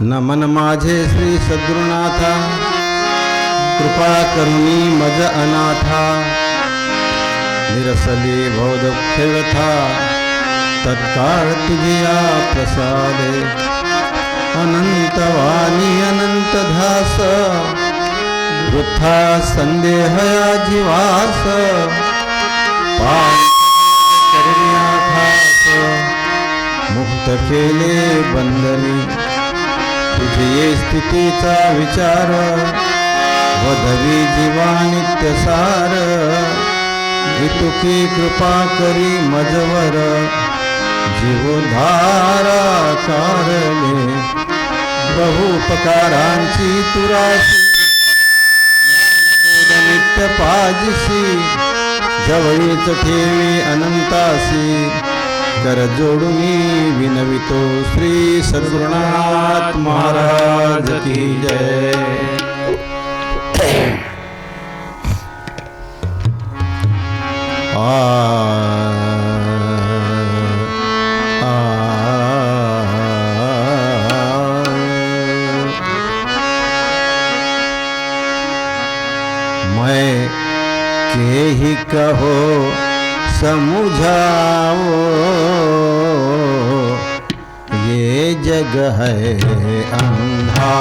नमन माझे श्री सद्गुरुनाथा, कृपा करुणी मज अनाथा, निरसली भवदुःख व्यथा, तत्काळ तुझिया प्रसादे, अनंत वाणी अनंत ध्यास, वृथा संदेहया जीवास, मुक्त केले बंधनी, तुझे स्थितीचा विचार, वधवी जीवा नित्यसार, इतुकी कृपा करी मजवर, जीवधारा कारणे, बहुपकारांची तुराशी, नित्य पाजिसी, जवळीच ठेवी अनंतासी, कर जोडुनी विनवितो श्री सद्गुरुनाथ महाराज की जय। मैं के ही कहो समुझाओ, ये जग है अंधा,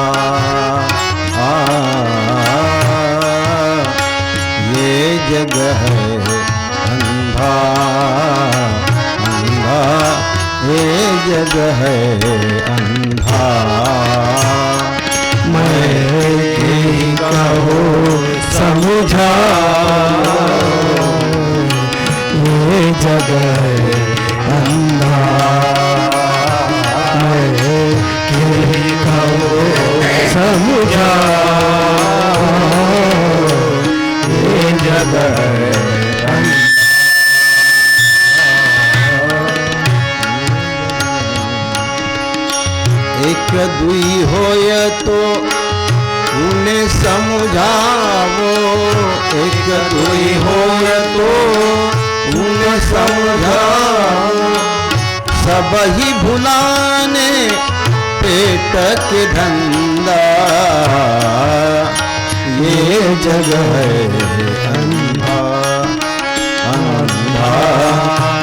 ये जग है अंधा, अंधा ये जग है अंधा। मैं के कहो समझाओ, ये जग है अंधा, मैं के कहो समझाओ, ये जग है अंधा। एक दुई होय तो उन्हें समझावो, एक दुई होय तो उन्हें समझाओ, सब ही भुलाने पेट के धंधा, ये जग है अंधा, अंधा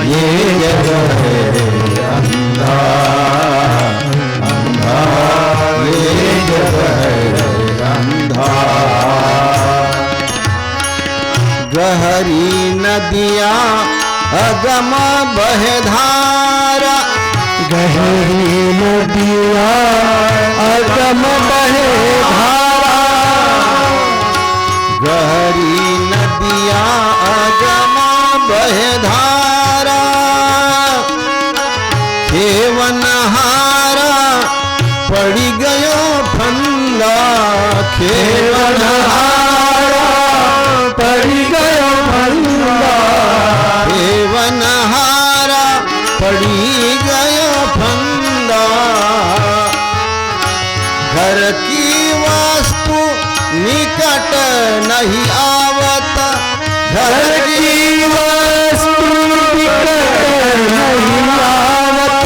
ये जग है अंधा, अंधा ये जग है अंधा। गहरी नदिया अगम बहे धारा, गहरी नदिया अगम बहे धारा, गहरी नदिया अगम बहे धारा, खेवनहारा पड़ी गयो फंदा, खेवनहारा पड़ी गयो फंदा, खेवनहारा पड़ी गयो फंदा। घर की वस्तु निकट नहीं आवत, घर की वस्तु निकट नहीं आवत,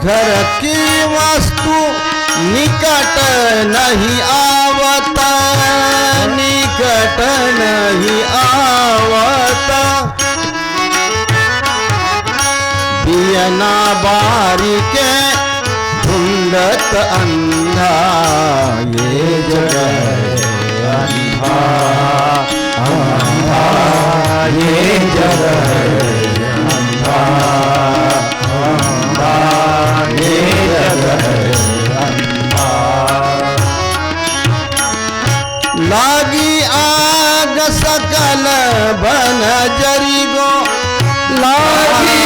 घर की वस्तु निकट नहीं आवत, निकट नहीं आवत, दियना बारी के ढूंढत अंधा, ये जग है अंधा, अंधा ये जग है अंधा, अंधा ये जग है अंधा। लागी आग सकल बन जरी गो, लागी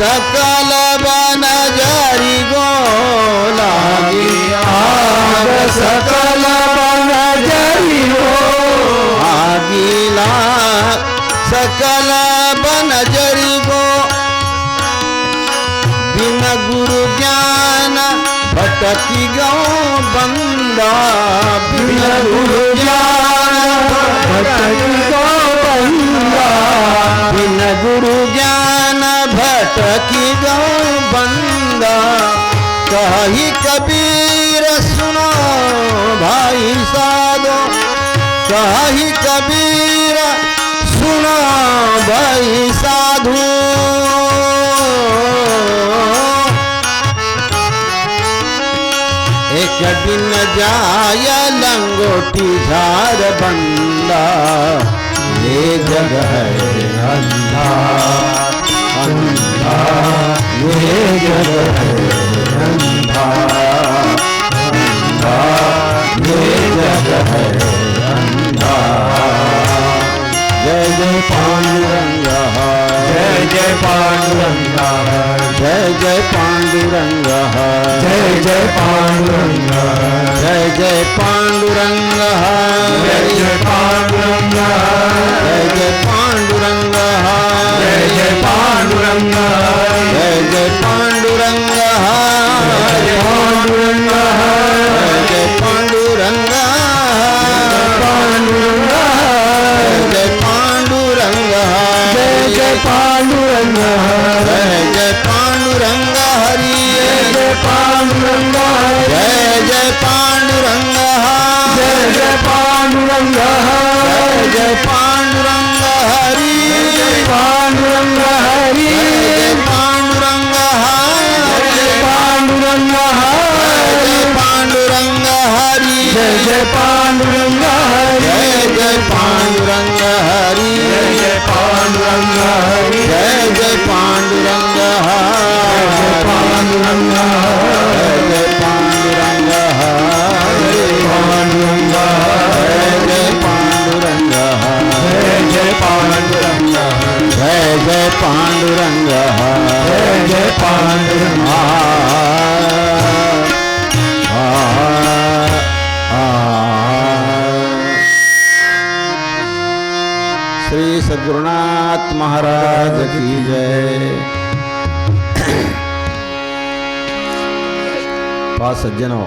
सकल बन जरी गो लागी आग सकल बन जरी हो आगीला सकल बन जरी गो बिन गुरु ज्ञान भटकी गो बंदा बिन गुरु ज्ञान भटकी गो बंदा बिन गुरु ज्ञान भटकी गो बंदा कही कबीर सुनो भाई साधो कही कबीर सुनो भाई साधु एक दिन जाय लंगोटी झार बंदा ये जग है अंधा अंधा ये जग है अंधा अंधा ये जग है अंधा जय जय पांडुरंग जय जय पांडुरंग जय जय पांडुरंग जय जय पांडुरंग जय जय पांडुरंग जय जय पांडुरंग जय जय पांडुरंग जय जय पांडुरंग जय जय पांडुरंग जय पांडुरंग जय जय पांडुरंग पांडुरंग जय पांडुरंग जय जय पांडुरंग जय जय पांडुरंग हरि जय पांडुरंग जय जय पांडुरंग जय जय पांडुरंग जय जय पांडुरंग हरि पांडुरंग हरि जय पांडुरंग जय पांडुरंग जय पांडुरंग हरि जय जय पांडुरंग जय जय पांडुरंग हरि जय जय पांडुरंग जय जय पांडुरंग पांडुरंग जय जय पांडुरंग पांडुरंग जय जय पांडुरंग जय जय पांडुरंग जय जय पांडुरंग जय जय पांडुरंग श्री सद्गुरुनाथ महाराज की जय। पहा सज्जनो,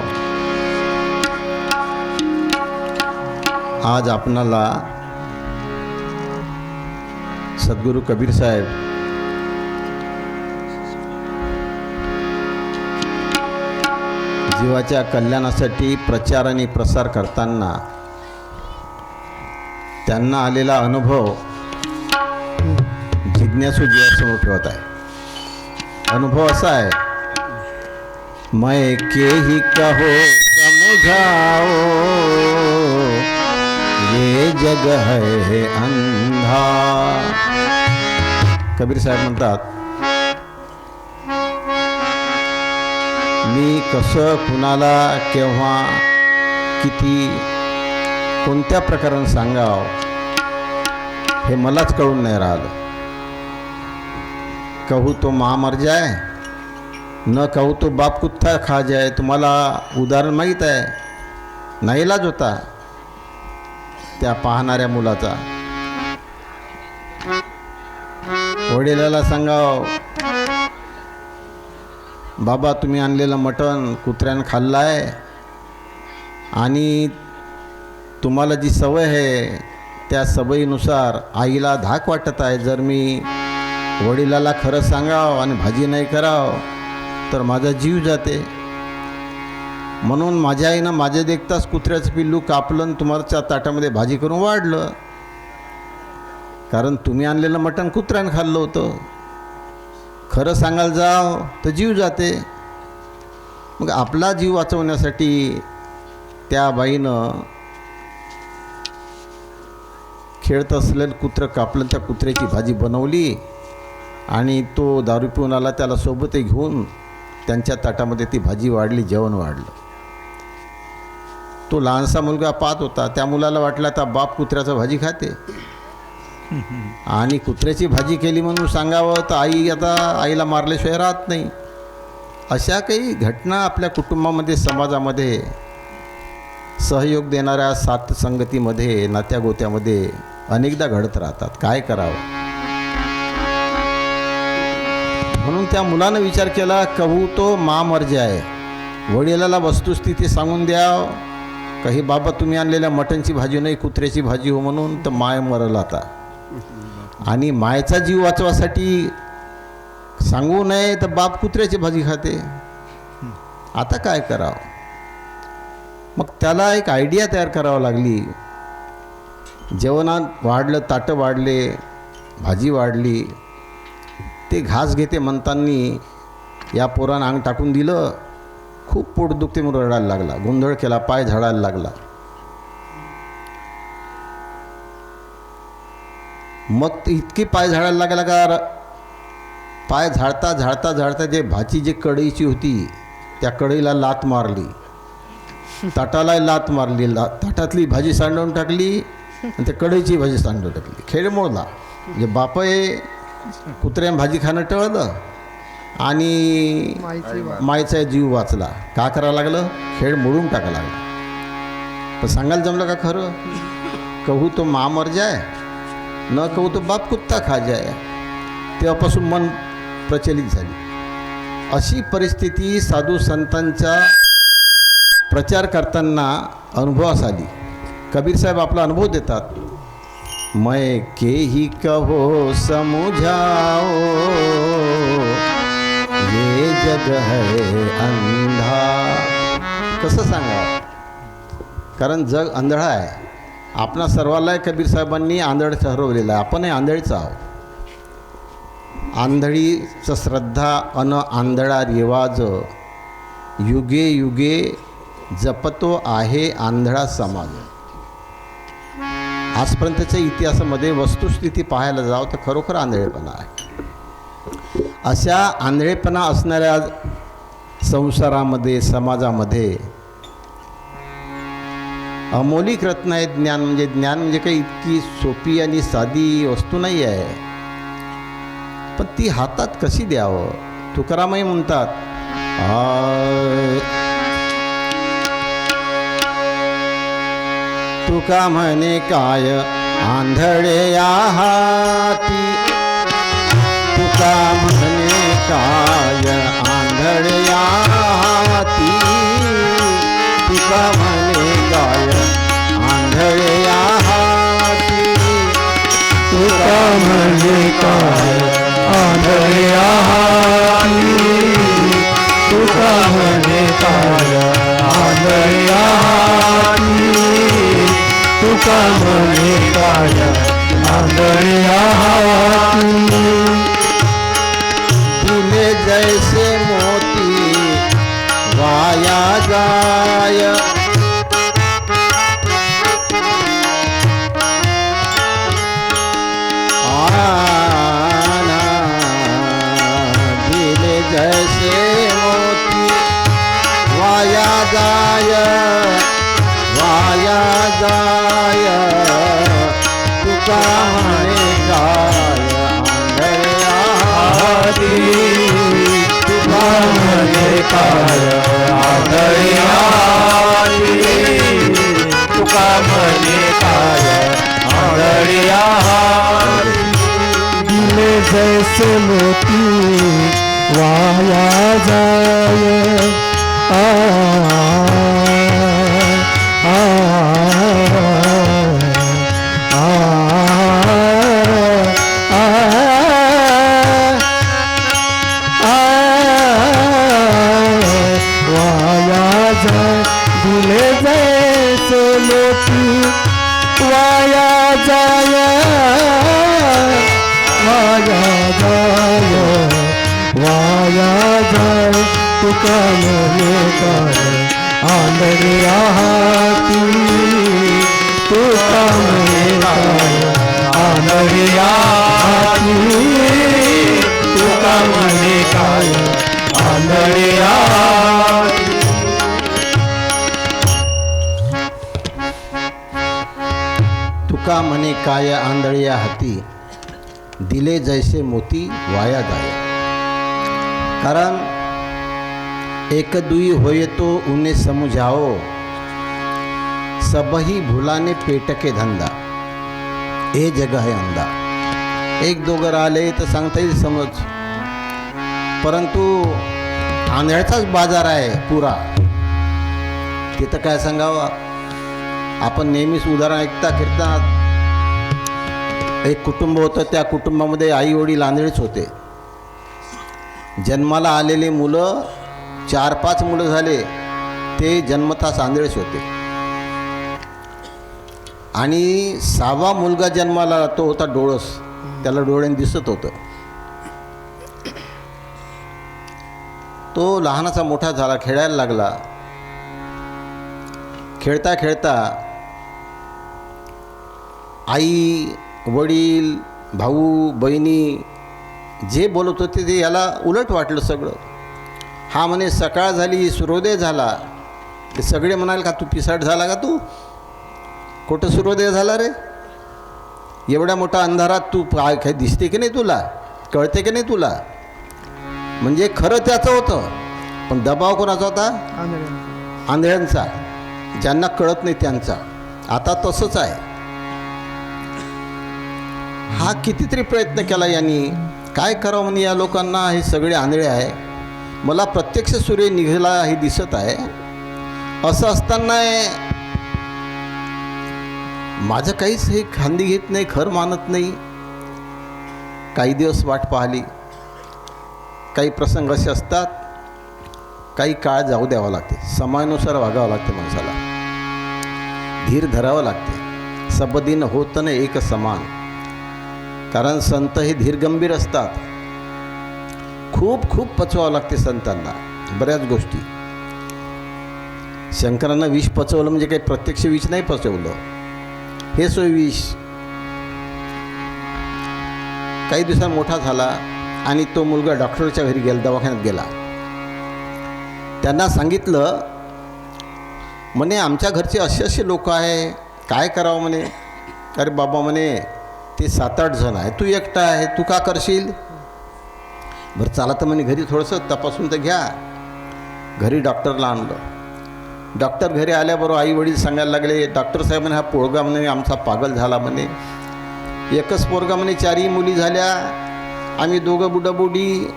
आज आपणाला सद्गुरु कबीर साहेब जीवाच्या कल्याणासाठी प्रचार आणि प्रसार करताना त्यांना आलेला अनुभव जिज्ञासू जीवासमोर ठेवत आहे। अनुभव असा आहे, मैं के ही कहो समझाओ ये जग है अंधा। कबीर साहेब म्हणतात, मी कसं कुणाला केव्हा किती कोणत्या प्रकारानं सांगावं हे मलाच कळून नाही राहिलं। कहू तो माँ मर जाए, न कहू तो बाप कुत्ता खा जाए। तुम्हाला उदाहरण माहीत आहे, नाईलाज होता त्या पाहणाऱ्या मुलाचा। वडिलाला सांगाव, बाबा तुम्ही आणलेलं मटण कुत्र्यानं खाल्लं आहे आणि तुम्हाला जी सवय आहे त्या सवयीनुसार आईला धाक वाटत आहे। जर मी वडिलाला खरं सांगावं आणि भाजी नाही करावं तर माझा जीव जाते, म्हणून माझ्या आईनं माझ्या देखताच कुत्र्याचं पिल्लू कापलं आणि तुम्हाच्या ताटामध्ये भाजी करून वाढलं, कारण तुम्ही आणलेलं मटण कुत्र्यानं खाल्लं होतं। खरं सांगायला जाव तर जीव जाते। मग आपला जीव वाचवण्यासाठी त्या बाईनं खेळत असलेलं कुत्रं कापलं, त्या कुत्र्याची भाजी बनवली आणि तो दारू पिऊन आला, त्याला सोबत घेऊन त्यांच्या ताटामध्ये ती भाजी वाढली, जेवण वाढलं। तो लहानसा मुलगा पाहत होता, त्या मुलाला वाटलं आता बाप कुत्र्याचं भाजी खाते, आणि कुत्र्याची भाजी केली म्हणून सांगावं तर आई आता आईला मारल्याशिवाय राहत नाही. अशा काही घटना आपल्या कुटुंबामध्ये, समाजामध्ये, सहयोग देणाऱ्या साथसंगतीमध्ये, नात्यागोत्यामध्ये अनेकदा घडत राहतात. काय करावं? म्हणून त्या मुलानं विचार केला, कहू तो मा मर्जी आहे. वडिलाला वस्तुस्थिती सांगून द्याव, काही बाबा तुम्ही आणलेल्या मटणची भाजी नाही कुत्र्याची भाजी हो म्हणून, तर माय मरल आता. आणि मायचा जीव वाचवासाठी सांगू नये तर बाप कुत्र्याची भाजी खाते. आता काय करावं? मग त्याला एक आयडिया तयार करावं लागली. जेवणात वाढलं, ताटं वाढले, भाजी वाढली. ते घास घेते म्हणताना या पोरानं अंग टाकून दिलं. खूप पोट दुखते म्हणून रडायला लागला, गोंधळ केला, पाय झाडायला लागला. मग ते इतकी पाय झाडायला लागला का पाय झाडता झाडता झाडता जे भाजी जे कढईची होती त्या कढईला लात मारली, ताटाला लात मारली, ताटातली भाजी सांडवून टाकली आणि त्या कढईची भाजी सांडवून टाकली. खेळ मोडला. म्हणजे बापय कुत्र्याने भाजी खाणं टळलं आणि मायचा जीव वाचला. का करावं लागलं? खेळ मोडून टाकावं लागला. पण सांगायला जमलं का खरं? कहू तो मा मर जाय, न कहू तो बाप कुत्ता खा जाय. तेव्हापासून मन प्रचलित झाली. अशी परिस्थिती साधू संतांच्या प्रचार करताना अनुभवास आली. कबीर साहेब आपला अनुभव देतात. मैं के ही कहो समझाओ, ये जग है अंधा. कसं सांगावं? कारण जग आंधळा आहे. आपणा सर्वाला कबीर साहेबांनी आंधळ ठरवलेलं आहे. आपणही आंधळीच आहोत. आंधळीचं श्रद्धा अन आंधळा रिवाज, युगे युगे जपतो आहे आंधळा समाज. आजपर्यंतच्या इतिहासामध्ये वस्तुस्थिती पाहायला जावं तर खरोखर आंधळेपणा आहे. अशा आंधळेपणा असणाऱ्या संसारामध्ये, समाजामध्ये अमौलिक रत्न आहे ज्ञान. म्हणजे ज्ञान म्हणजे काही इतकी सोपी आणि साधी वस्तू नाही आहे, पण ती हातात कशी द्यावं? तुकारामही म्हणतात, तुका म्हणे काय आंधळे या हाती, तुका म्हणे काय आंधळे या हाती, तुका म्हणे काय आंधळे या हाती, तुका म्हणे काय आंधळे या हाती, तुका म्हणे काय आंधळे या हाती, तुका म्हणे काय आंधळे या हाती. दिले जैसे मोती वाया जाय, आना दिले जैसे मोती वाया जाय, वाया जाय, तुका म्हणे काय आंधळ्या हाती, तुका म्हणे काय आंधळे हाती, तुका म्हणे काय आंधळे हाती. दिले जैसे मोती वाया जाय, दिले जैसे मोती वाया जाय, वाया जाय, वाया जाय, तुका म्हणे काय आंधळ्या हाती, तुका म्हणे काय आंधळ्या हाती, तुका म्हणे काय आंधळ्या हाती. तुका म्हणे काय आंधळ्या हाती, दिले जैसे मोती वाया जाय. कारण एक दुई होय तो उन्हें समझाओ, सबही भुलाने पेट के धंदा, हे जग है अंधा. एक दोघं राहिले तर सांगता येईल समज, परंतु आंधळ्याचाच बाजार आहे पुरा. तिथं काय सांगावं. आपण नेहमीच उदाहरण ऐकता कीर्तनात. एक कुटुंब होतं, त्या कुटुंबामध्ये आई वडील आंधळेच होते. जन्माला आलेले मुलं 4-5 मुलं झाले ते जन्मताच आंधळेच होते. आणि 6वा मुलगा जन्माला तो होता डोळस, त्याला डोळ्याने दिसत होतं. तो लहानाचा मोठा झाला, खेळायला लागला. खेळता खेळता आई वडील भाऊ बहिणी जे बोलत होते ते याला उलट वाटलं सगळं. हा म्हणे सकाळ झाली सूर्योदय झाला. ते सगळे म्हणाले का तू पिसाट झाला का, तू कुठं सूर्योदय झाला रे, एवढ्या मोठ्या अंधारात तू काही दिसते की नाही, तुला कळते की नाही तुला. म्हणजे खरं त्याचं होतं, पण दबाव कोणाचा होता, आंधळ्यांचा, ज्यांना कळत नाही त्यांचा. आता तसंच आहे. हा कितीतरी प्रयत्न केला यांनी, काय करावं म्हणे या लोकांना, हे सगळे आंधळे आहे, मला प्रत्यक्ष सूर्य निघाला हे दिसत आहे. असं असताना माझं काहीच हे खांदी घेत नाही, खर मानत नाही. काही दिवस वाट पाहिली. काही प्रसंग असे असतात, काही काळ जाऊ द्यावा लागते, समयानुसार वागावं लागते माणसाला, धीर धरावं लागते. सबदिन होत न एक समान. कारण संत हे धीरगंभीर असतात. खूप खूप पचवावं लागते संतांना बऱ्याच गोष्टी. शंकरांना विष पचवलं म्हणजे काही प्रत्यक्ष विष नाही पचवलं, हे सोय विष. काही दिवसांनी मोठा झाला आणि तो मुलगा डॉक्टरच्या घरी गेला, दवाखान्यात गेला. त्यांना सांगितलं म्हणे आमच्या घरचे असे लोक आहे, काय करावं म्हणे. अरे बाबा म्हणे ते 7-8 जण आहे, तू एकटा आहे, तू का करशील. बरं चला तर म्हणे घरी थोडंसं तपासून तर घ्या. घरी डॉक्टरला आणलं. डॉक्टर घरी आल्याबरोबर आई वडील सांगायला लागले, डॉक्टर साहेब म्हणे हा पोरगा म्हणे आमचा पागल झाला म्हणे. एकच पोरगा म्हणे, 4ही मुली झाल्या, आम्ही दोघं बुडाबुडी,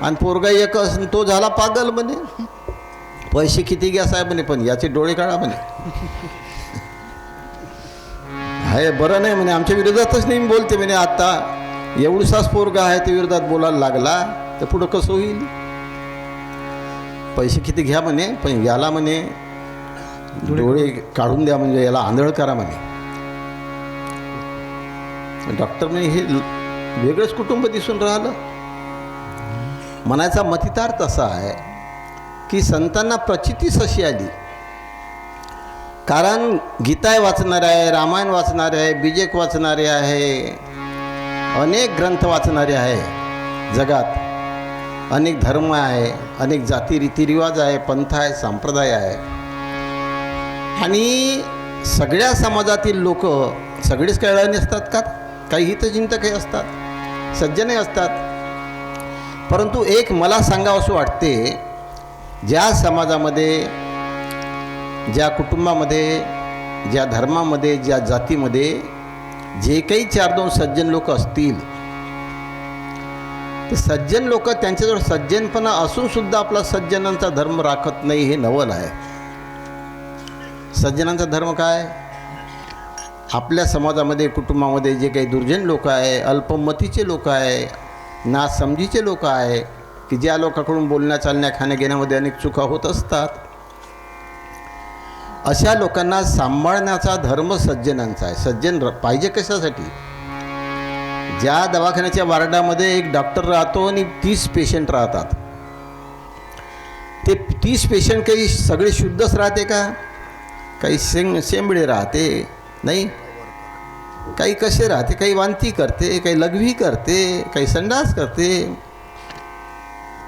आणि पोरगा एकच, तो झाला पागल म्हणे. पैसे किती घ्या साहेब म्हणे, पण याचे डोळे काढा म्हणे. हाय बरं नाही म्हणे, आमच्या विरोधातच नाही बोलते म्हणे. आता एवढसाच पोरगा आहे ते विरोधात बोलायला लागला तर पुढं कसं होईल. पैसे किती घ्या म्हणे, पण याला म्हणे डोळे काढून द्या, म्हणजे याला आंधळ करा म्हणे. डॉक्टर म्हणे हे वेगळंच कुटुंब दिसून राहिलं. म्हणायचा मतितार्थ असा आहे की संतांना प्रचितीच अशी आली. कारण गीताय वाचणारे आहे, रामायण वाचणारे आहे, बीजेक वाचणारे आहे, अनेक ग्रंथ वाचणारे आहे जगात. अनेक धर्म आहे, अनेक जाती रीतिरिवाज आहे, पंथ आहे, संप्रदाय आहे. आणि सगळ्या समाजातील लोक सगळेच कळले असतात का, काही हितचिंतकही असतात, सज्जनही असतात. परंतु एक मला सांगावं असं वाटते, ज्या समाजामध्ये, ज्या कुटुंबामध्ये, ज्या धर्मामध्ये, ज्या जातीमध्ये जे काही 4-2 सज्जन लोक असतील, ते सज्जन लोक त्यांच्याजवळ सज्जनपणा असूनसुद्धा आपला सज्जनांचा धर्म राखत नाही, हे नवल आहे. सज्जनांचा धर्म काय, आपल्या समाजामध्ये कुटुंबामध्ये जे काही दुर्जन लोक आहे, अल्पमतीचे लोक आहे, नासमजीचे लोक आहे, की ज्या लोकांकडून बोलण्या चालण्या खाण्या घेण्यामध्ये अनेक चुका होत असतात, अशा लोकांना सांभाळण्याचा धर्म सज्जनांचा आहे. सज्जन पाहिजे कशासाठी. ज्या दवाखान्याच्या वार्डामध्ये एक डॉक्टर राहतो आणि 30 पेशंट राहतात, ते 30 पेशंट काही सगळे शुद्धच राहते का, काही शेंबडे राहते नाही, काही कसे राहते, काही वांती करते, काही लघवी करते, काही संडास करते,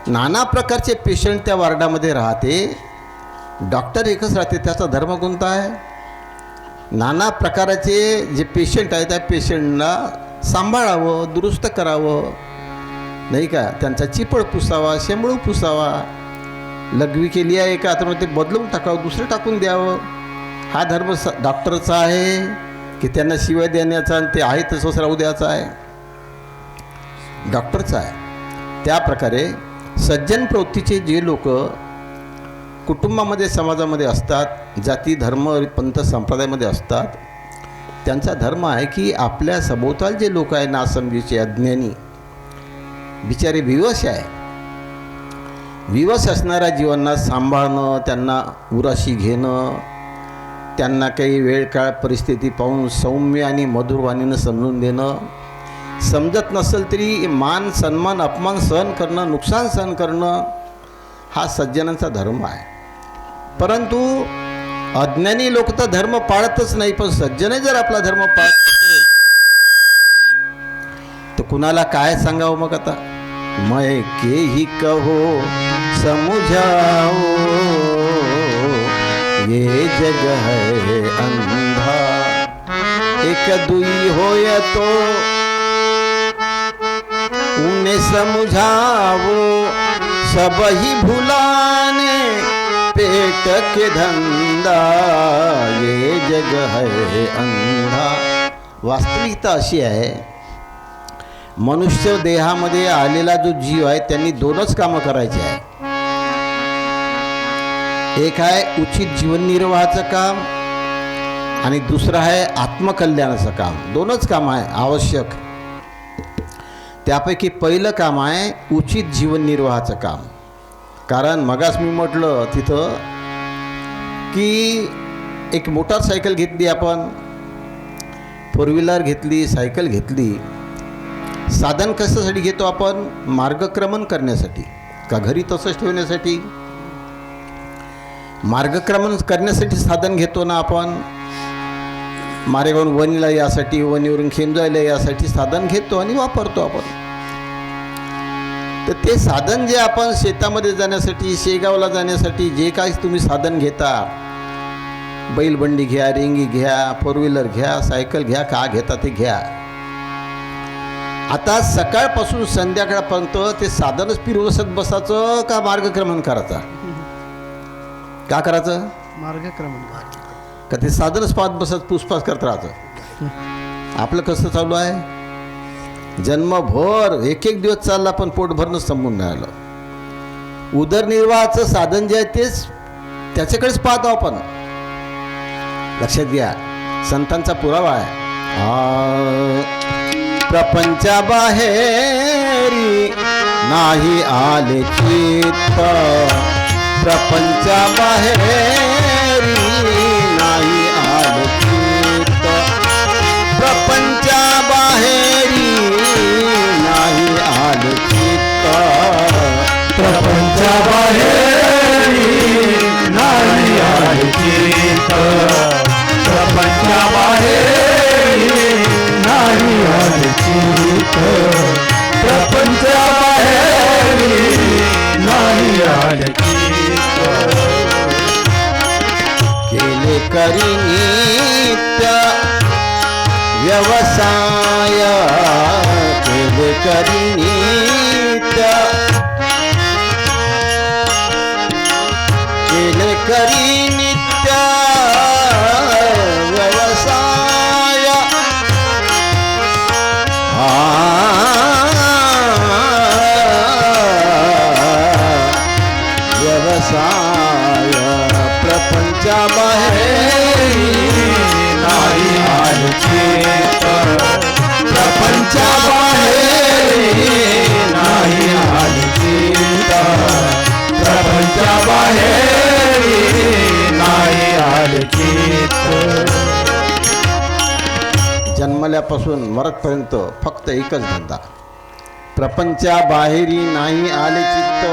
नाना प्रकारचे पेशंट त्या वार्डामध्ये राहते. डॉक्टर एकच राहते, त्याचा धर्म कोणता आहे. नाना प्रकाराचे जे पेशंट आहे त्या पेशंटना सांभाळावं, दुरुस्त करावं, नाही का, त्यांचा चिपळ पुसावा, शेंबळू पुसावा, लघवी केली आहे का तर ते बदलून टाकावं, दुसरं टाकून द्यावं. हा धर्म डॉक्टरचा आहे की त्यांना शिवाय देण्याचा आणि ते आहे तसंच राहू द्यायचा आहे? डॉक्टरचा आहे. त्या प्रकारे सज्जन प्रवृत्तीचे जे लोक कुटुंबामध्ये, समाजामध्ये असतात, जाती धर्म पंथ संप्रदायामध्ये असतात, त्यांचा धर्म आहे की आपल्या सभोवताल जे लोक आहे नासमजीचे, अज्ञानी, बिचारे विवश आहे, विवश असणाऱ्या जीवांना सांभाळणं, त्यांना उराशी घेणं, त्यांना काही वेळ काळ परिस्थिती पाहून सौम्य आणि मधुर वाणीनं समजून देणं, समजत नसेल तरी मान सन्मान अपमान सहन करणं, नुकसान सहन करणं, हा सज्जनांचा धर्म आहे. परंतु अज्ञानी लोक तर धर्म पाळतच नाही, पण सज्जने जर आपला धर्म पाळत नसेल तर कुणाला काय सांगावं मग आता? मैं के ही कहो समझाओ, ये जग है अंधा, एक दुई होय तो उन्हें समझाओ, सब ही भुलाने पेट के धंदा, ये जग है अंधा. वास्तविकता अशी आहे, मनुष्य देहामध्ये आलेला जो जीव आहे त्यांनी दोनच कामं करायची आहे. एक आहे उचित जीवननिर्वाहाचं काम आणि दुसरं आहे आत्मकल्याणाचं काम. दोनच काम आहे आवश्यक. त्यापैकी पहिलं काम आहे उचित जीवननिर्वाहाचं काम. कारण मगाच मी म्हटलं तिथं की एक मोटारसायकल घेतली आपण, फोर व्हीलर घेतली, सायकल घेतली, साधन कशासाठी घेतो आपण? मार्गक्रमण करण्यासाठी का घरी तसंच ठेवण्यासाठी? मार्गक्रमण करण्यासाठी साधन घेतो ना आपण. मारेगावून वणीला यासाठी, वणीवरून खेमजायला यासाठी साधन घेतो आणि वापरतो आपण. तर ते साधन जे आपण शेतामध्ये जाण्यासाठी, शेगावला जाण्यासाठी जे काही तुम्ही साधन घेता, बैलबंडी घ्या, रेंगी घ्या, फोर व्हीलर घ्या, सायकल घ्या, का घेता ते घ्या. आता सकाळपासून संध्याकाळपर्यंत ते साधनच फिरवसत बसायचं का मार्गक्रमण करायचा? का करायचं? मार्गक्रमण. का ते साधनच पाहत बसत पुसपास करत राहायचं? आपलं कसं चालू आहे? जन्मभर एक एक दिवस चालला पण पोट भरणं संपून राहिलं. उदरनिर्वाहाचं साधन जे आहे तेच त्याच्याकडेच पाहतो आपण. लक्षात घ्या, संतांचा पुरावा आहे. प्रपंचाबाहेरी नाही आले चित्त, प्रपंचाबाहेरी नाही आले चित्त, प्रपंचाबाहेरी नाही आले चित्त, प्रपंचाबाहेरी नाही आले चित्त, प्रपंचाबाहेरी नाही आले चित्त, प्रपंचाबाहेरी नाही आले चित्त. केले करी नित्य व्यवसाय, केले करी नित्य, केले करी नित्य व्यवसाय, व्यवसाय, प्रपंचाबाहेरी नाही आले चित्त, प्रपंचाबाहेरी नाही आले चित्त, प्रपंचाबाहेरी नाही आले चित्त. जन्मल्यापासून मरतपर्यंत फक्त एकच धंदा, प्रपंचाबाहेरी नाही आले चित्त,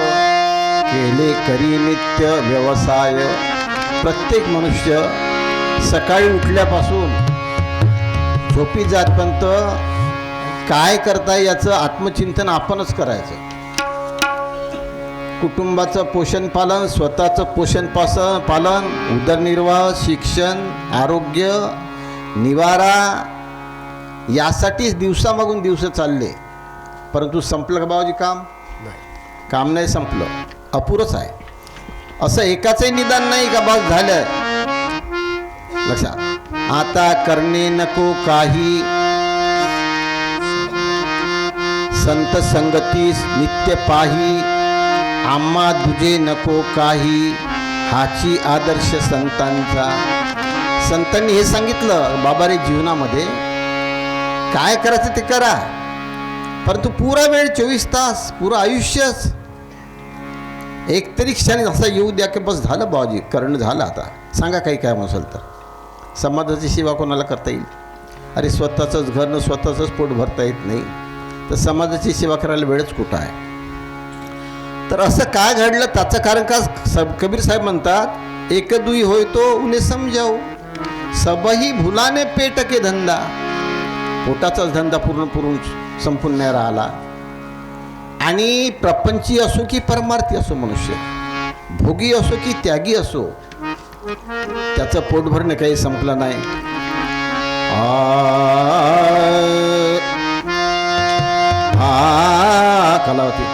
केले करी नित्य व्यवसाय. प्रत्येक मनुष्य सकाळी उठल्यापासून झोपी जातपर्यंत काय करताय याचं आत्मचिंतन आपणच करायचं. कुटुंबाचं पोषण पालन, स्वतःचं पोषण पालन, उदरनिर्वाह, शिक्षण, आरोग्य निवारा यासाठीच दिवसामागून दिवस चालले, परंतु संपलं का बाबाजी काम? काम नाही संपलं, अपुरंच आहे. असं एकाचंही निदान नाही का बस झालं. लक्षात. आता करणे नको काही, संत संगतीस नित्य पाही, आम्हा तुझे नको काही, हाची आदर्श संतांचा. संतांनी हे सांगितलं बाबा रे, जीवनामध्ये काय करायचं ते करा, परंतु पुरा वेळ 24 तास पुरं आयुष्यच एक तरी क्षण असा येऊ द्या की बस झालं बाबाजी, करणं झालं. आता सांगा काही काय असेल तर. समाजाची सेवा कोणाला करता येईल? अरे स्वतःचंच घर न स्वतःचंच पोट भरता येत नाही, तर समाजाची सेवा करायला वेळच कुठं आहे? तर असं काय घडलं त्याचं कारण का कबीर साहेब म्हणतात, एक दुई होय तो उन्हें समजाऊ, सबही भुलाने पेट के धंदा. पोटाचाच धंदा पूर्ण संपून नाही राहिला. आणि प्रपंची असो की परमार्थी असो, मनुष्य भोगी असो की त्यागी असो, त्याचं पोट भरणे काही संपलं नाही. कलावती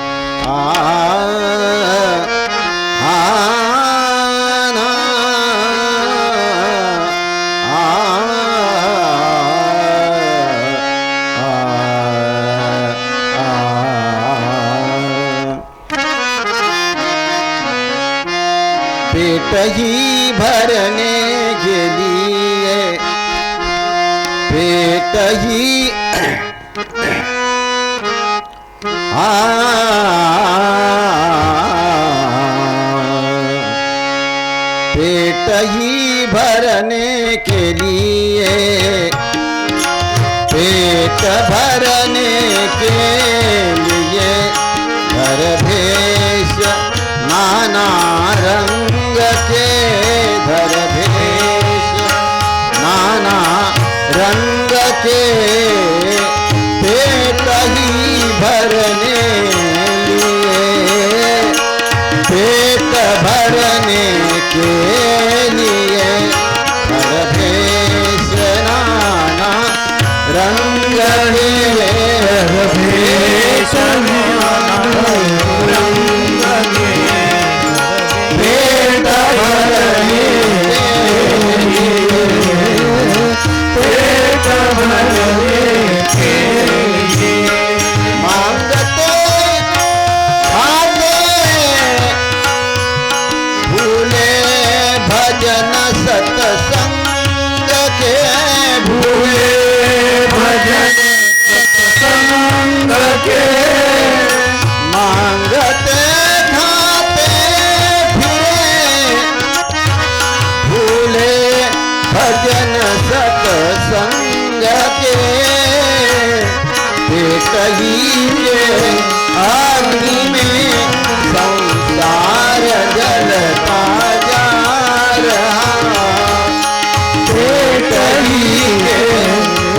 पेट ही भरने गेली, पेट ही पेट ही भरने के लिए, पेट भरने के लिए घर भेष नाना रंग के, घर भेष नाना रंग के, पेट ही भरने लिए, पेट भरने के लिए घर भेष नाना रंग के, घर भेष नाना रंग के, पेट भरने के लिए, पेट भरने के लिए मांगते खाते भूले भजन सत्संग के, भूले भजन सत्संग के, मांगते खाते फिरे भूले भजन सत्संग के, पेट ही के अग्नि में संसार जलता जा रहा, पेट ही के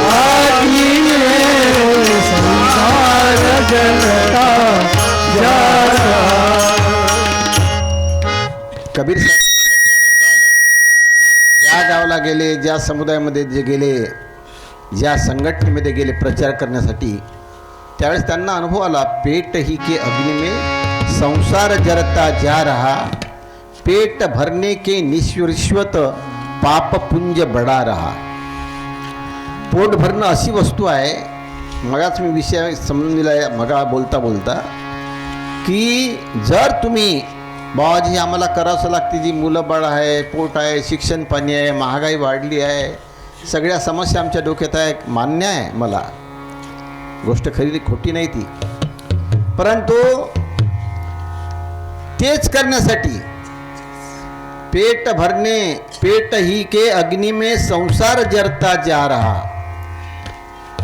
अग्नि में संसार जलता जा रहा. कबीर साहेब ज्या गावाला गेले, ज्या समुदायामध्ये जे गेले, ज्या संघटनेमध्ये गेले प्रचार करण्यासाठी, त्यावेळेस त्यांना अनुभव आला, पेट ही के अग्नि में संसार जलता जा रहा, पेट भरने के निश्वरिश्वत पाप पुंज बडा रहा. पोट भरणं अशी वस्तू आहे, मगाच मी विषय समजून दिला मगा बोलता बोलता, की जर तुम्ही बाबाजी आम्हाला करावंसं लागते, जी मुलं बाळ आहे, पोट आहे, शिक्षण पाणी आहे, महागाई वाढली आहे, सगळ्या समस्या आमच्या डोक्यात आहे, मान्य आहे मला, गोष्ट खरी खोटी नाही ती, परंतु तेच करण्यासाठी पेट भरने, पेट ही के अग्नि में संसार जरता जा रहा,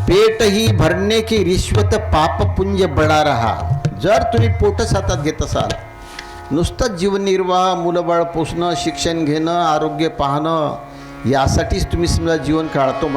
पेट ही भरने की रिश्वत पाप पुंज बडा रहा. जर तुम्ही पोटच हातात घेत असाल, नुसतंच जीवननिर्वाह, मुलंबाळ पोसणं, शिक्षण घेणं, आरोग्य पाहणं यासाठीच तुम्ही समजा जीवन काढतो